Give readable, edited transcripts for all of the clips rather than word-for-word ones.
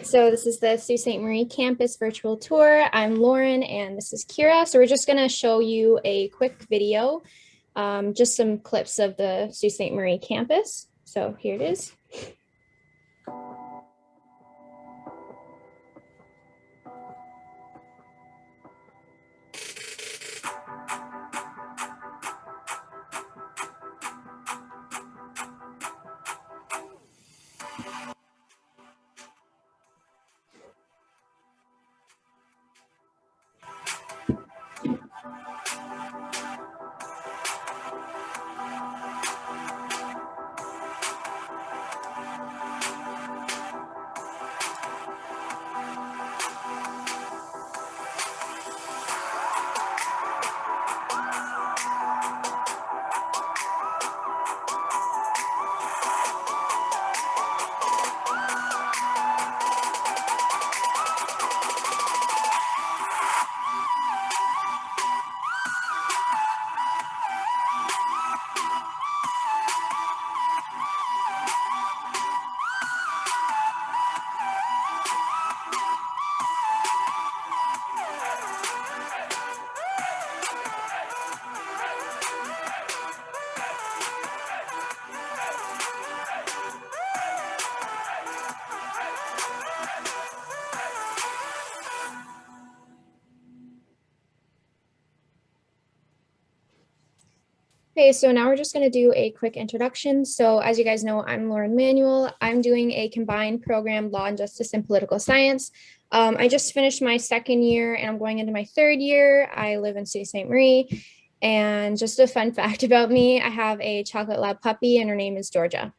right, so this is the Sault Ste. Marie campus virtual tour. I'm Lauren and this is Kira. So we're just going to show you a quick video, just some clips of the Sault Ste. Marie campus. So here it is. Okay, so now we're just going to do a quick introduction. So as you guys know, I'm Lauren Manuel. I'm doing a combined program, Law and Justice and Political Science. I just finished my second year and I'm going into my third year. I live in Sault Ste. Marie. And just a fun fact about me, I have a chocolate lab puppy and her name is Georgia.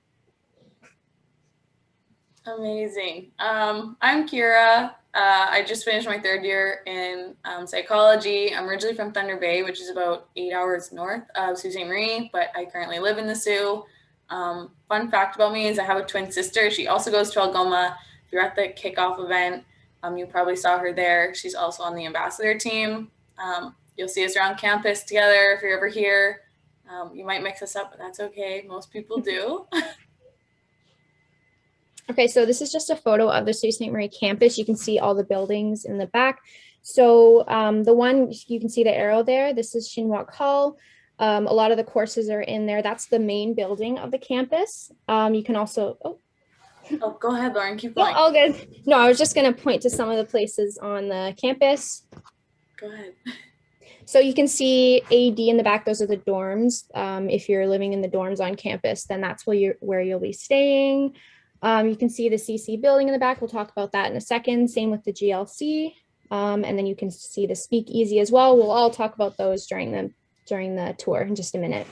Amazing. I'm Kira. I just finished my third year in psychology. I'm originally from Thunder Bay, which is about 8 hours north of Sault Ste. Marie, but I currently live in the Soo. Fun fact about me is I have a twin sister. She also goes to Algoma. If you're at the kickoff event, you probably saw her there. She's also on the ambassador team. You'll see us around campus together if you're ever here. You might mix us up, but that's okay. Most people do. Okay, so this is just a photo of the Sault Ste. Marie campus. You can see all the buildings in the back. So the one, you can see the arrow there, this is Shanghai Call. A lot of the courses are in there. That's the main building of the campus. You can also, Oh, go ahead, Lauren, keep going. Yeah, all good. No, I was just gonna point to some of the places on the campus. Go ahead. So you can see AD in the back, those are the dorms. If you're living in the dorms on campus, then that's where you'll be staying. You can see the CC building in the back. We'll talk about that in a second. Same with the GLC. And then you can see the Speakeasy as well. We'll all talk about those during the tour in just a minute.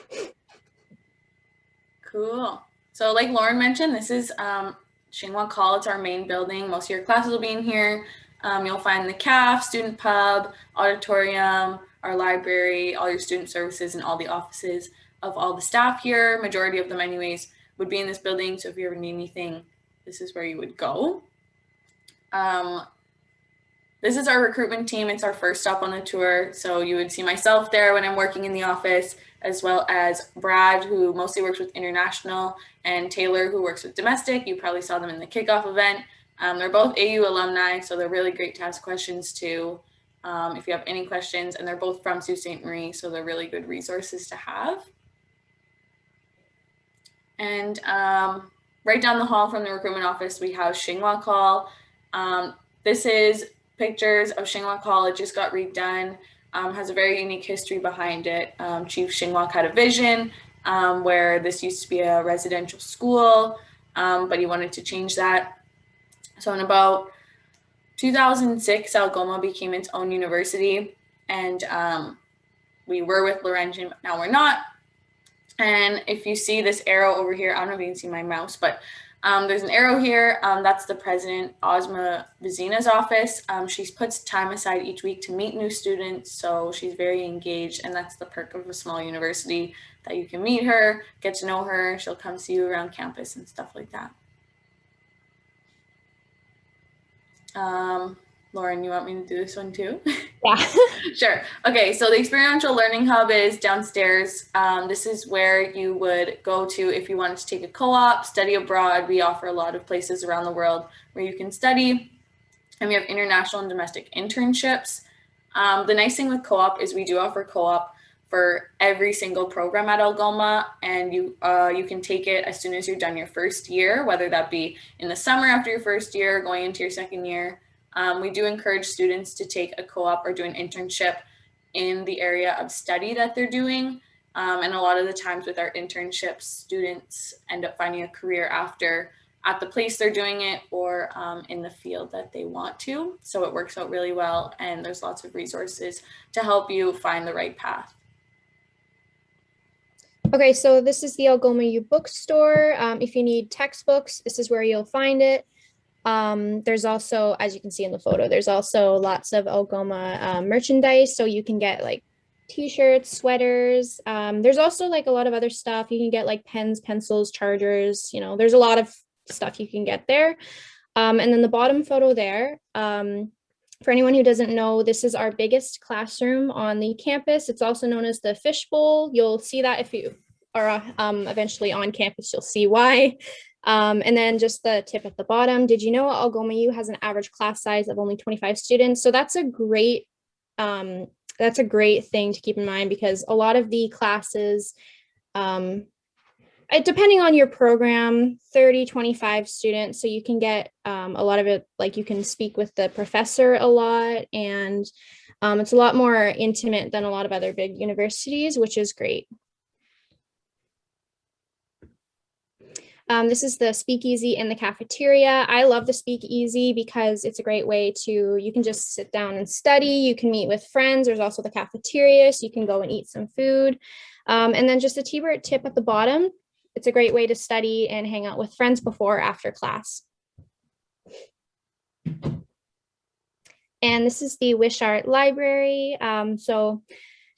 Cool. So like Lauren mentioned, this is Shanghai Call. It's our main building. Most of your classes will be in here. You'll find the CAF, student pub, auditorium, our library, all your student services, and all the offices of all the staff here. Majority of them anyways would be in this building. So if you ever need anything, this is where you would go. This is our recruitment team. It's our first stop on the tour. So you would see myself there when I'm working in the office, as well as Brad, who mostly works with international, and Taylor, who works with domestic. You probably saw them in the kickoff event. They're both AU alumni, so they're really great to ask questions to if you have any questions, and they're both from Sault Ste. Marie, so they're really good resources to have. And right down the hall from the recruitment office, we have Shanghai Call. This is pictures of Shanghai Call. It just got redone. Has a very unique history behind it. Chief Shanghai had a vision where this used to be a residential school, but he wanted to change that. So in about 2006, Algoma became its own university, and we were with Laurentian, but now we're not. And if you see this arrow over here, I don't know if you can see my mouse, but there's an arrow here. That's the president, Ozma Vizina's office. She puts time aside each week to meet new students, so she's very engaged, and that's the perk of a small university, that you can meet her, get to know her. She'll come see you around campus and stuff like that. Lauren, you want me to do this one too? Yeah. Sure. Okay, so the Experiential Learning Hub is downstairs. This is where you would go to if you wanted to take a co-op, study abroad. We offer a lot of places around the world where you can study, and we have international and domestic internships. The nice thing with co-op is we do offer co-op for every single program at Algoma, and you can take it as soon as you're done your first year, whether that be in the summer after your first year, going into your second year. We do encourage students to take a co-op or do an internship in the area of study that they're doing. And a lot of the times with our internships, students end up finding a career after at the place they're doing it or in the field that they want to. So it works out really well, and there's lots of resources to help you find the right path. Okay, so this is the AlgomaU bookstore. If you need textbooks, this is where you'll find it. There's also, as you can see in the photo, there's also lots of Algoma merchandise. So you can get like t-shirts, sweaters. There's also like a lot of other stuff. You can get like pens, pencils, chargers, there's a lot of stuff you can get there. And then the bottom photo there, for anyone who doesn't know, this is our biggest classroom on the campus. It's also known as the fishbowl. You'll see that if you are eventually on campus, you'll see why. And then just the tip at the bottom. Did you know AlgomaU has an average class size of only 25 students? So that's a great thing to keep in mind, because a lot of the classes, depending on your program, 30, 25 students. So you can get a lot of it, like you can speak with the professor a lot, and it's a lot more intimate than a lot of other big universities, which is great. This is the Speakeasy in the cafeteria. I love the Speakeasy because it's a great way you can just sit down and study. You can meet with friends. There's also the cafeteria, so you can go and eat some food. And then just a T-Bird tip at the bottom. It's a great way to study and hang out with friends before or after class. And this is the Wishart Library. So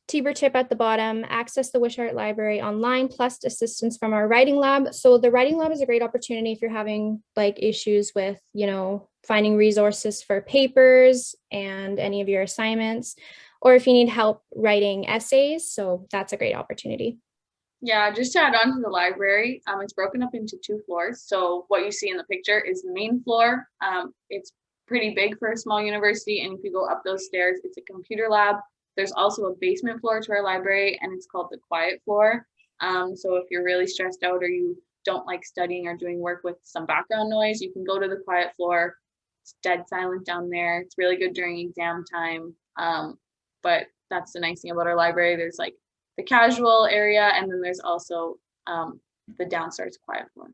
T-Bird tip at the bottom, access the Wishart Library online, plus assistance from our writing lab. So the writing lab is a great opportunity if you're having like issues with, finding resources for papers and any of your assignments, or if you need help writing essays. So that's a great opportunity. Yeah, just to add on to the library, it's broken up into 2 floors. So what you see in the picture is the main floor. It's pretty big for a small university, and if you go up those stairs, it's a computer lab. There's also a basement floor to our library, and it's called the quiet floor. So if you're really stressed out or you don't like studying or doing work with some background noise, you can go to the quiet floor. It's dead silent down there. It's really good during exam time. But that's the nice thing about our library. There's like the casual area, and then there's also the downstairs quiet floor.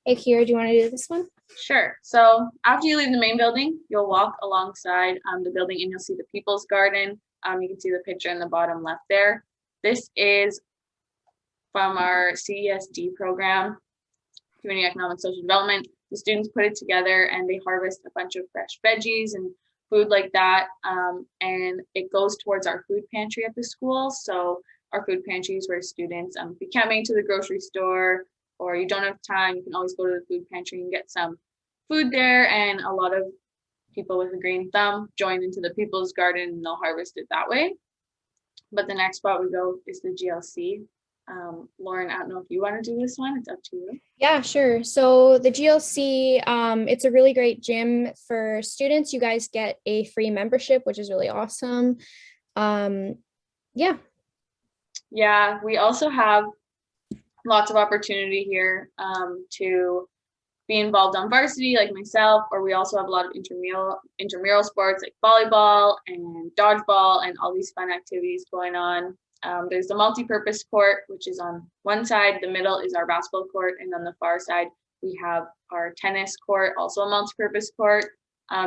Hey, Kira, do you want to do this one? Sure. So after you leave the main building, you'll walk alongside the building, and you'll see the People's Garden. You can see the picture in the bottom left there. This is from our CESD program, Community Economic Social Development. The students put it together, and they harvest a bunch of fresh veggies and food like that, and it goes towards our food pantry at the school. So our food pantry is where students, if you can't make it to the grocery store or you don't have time, you can always go to the food pantry and get some food there. And a lot of people with a green thumb join into the People's Garden, and they'll harvest it that way. But the next spot we go is the GLC. Lauren, I don't know if you want to do this one. It's up to you. Yeah, sure. So the GLC, it's a really great gym for students. You guys get a free membership, which is really awesome. Yeah. Yeah, we also have lots of opportunity here to be involved on varsity like myself, or we also have a lot of intramural sports like volleyball and dodgeball and all these fun activities going on. There's the multi-purpose court, which is on one side. The middle is our basketball court, and on the far side we have our tennis court, also a multi-purpose court.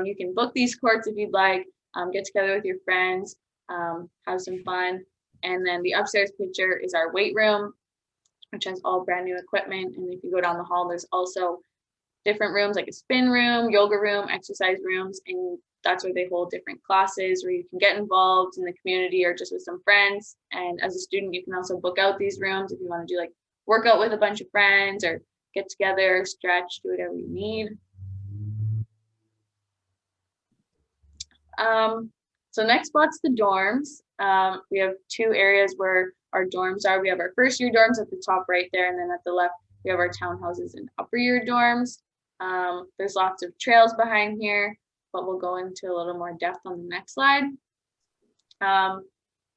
You can book these courts if you'd like, get together with your friends, have some fun. And then the upstairs picture is our weight room, which has all brand new equipment. And if you go down the hall, there's also different rooms like a spin room, yoga room, exercise rooms, and that's where they hold different classes where you can get involved in the community or just with some friends. And as a student, you can also book out these rooms if you want to do like workout with a bunch of friends or get together, stretch, do whatever you need. So next spot's the dorms. We have two areas where our dorms are. We have our first year dorms at the top right there, and then at the left, we have our townhouses and upper year dorms. There's lots of trails behind here, but we'll go into a little more depth on the next slide.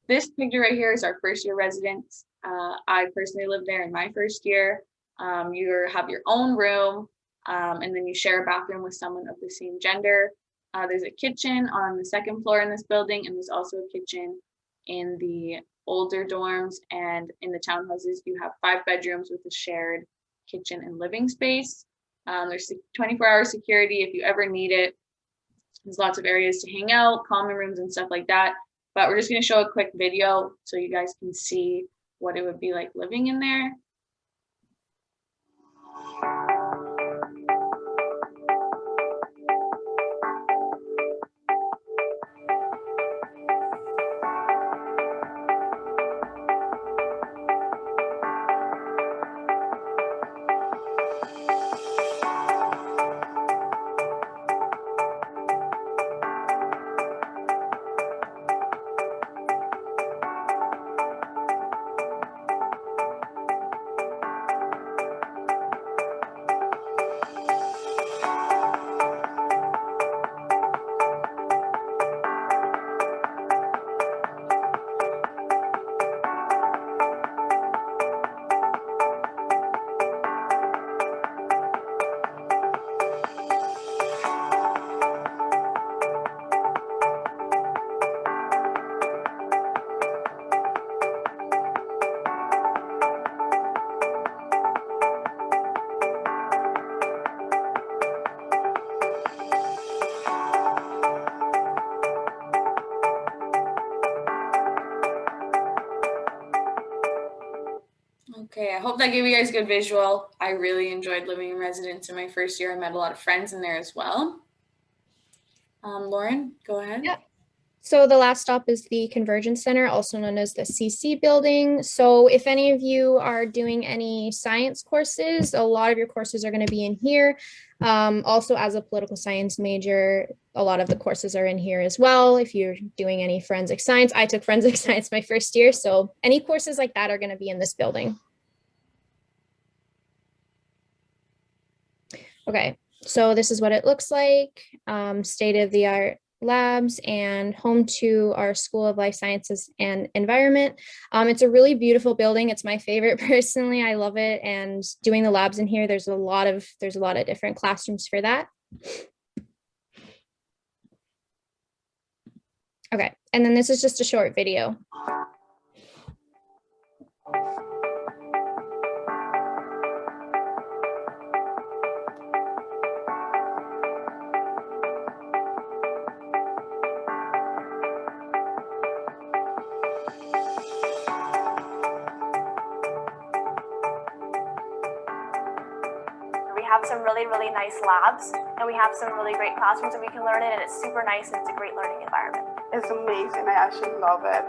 This picture right here is our first year residence. I personally lived there in my first year. You have your own room, and then you share a bathroom with someone of the same gender. There's a kitchen on the second floor in this building, and there's also a kitchen in the older dorms, and in the townhouses, you have 5 bedrooms with a shared kitchen and living space. There's 24-hour security if you ever need it. There's lots of areas to hang out, common rooms and stuff like that. But we're just going to show a quick video so you guys can see what it would be like living in there. Okay, I hope that gave you guys a good visual. I really enjoyed living in residence in my first year. I met a lot of friends in there as well. Lauren, go ahead. Yeah. So the last stop is the Convergence Centre, also known as the CC building. So if any of you are doing any science courses, a lot of your courses are going to be in here. Also, as a political science major, a lot of the courses are in here as well. If you're doing any forensic science, I took forensic science my first year. So any courses like that are going to be in this building. Okay, so this is what it looks like, state-of-the-art labs and home to our School of Life Sciences and Environment. It's a really beautiful building. It's my favorite personally. I love it. And doing the labs in here, there's a lot of different classrooms for that. Okay, and then this is just a short video. Have some really nice labs, and we have some really great classrooms that we can learn in, and it's super nice and it's a great learning environment. It's amazing. I actually love it.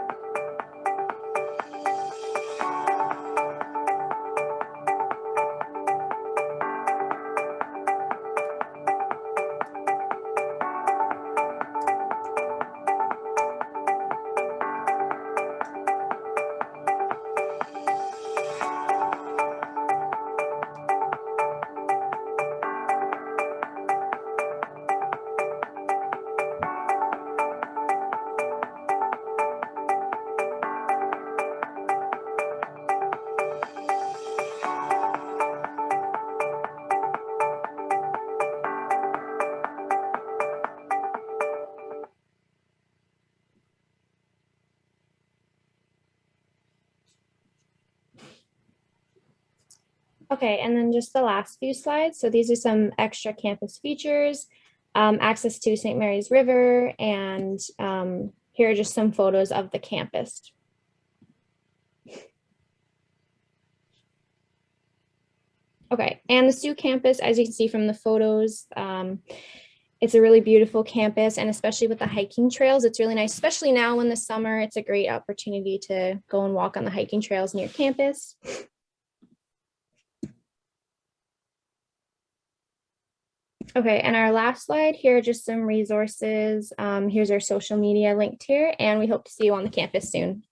Okay, and then just the last few slides. So these are some extra campus features, access to St. Mary's River, and here are just some photos of the campus. Okay, and the Soo Campus, as you can see from the photos, it's a really beautiful campus, and especially with the hiking trails, it's really nice, especially now in the summer. It's a great opportunity to go and walk on the hiking trails near campus. Okay, and our last slide here are just some resources. Here's our social media linked here, and we hope to see you on the campus soon.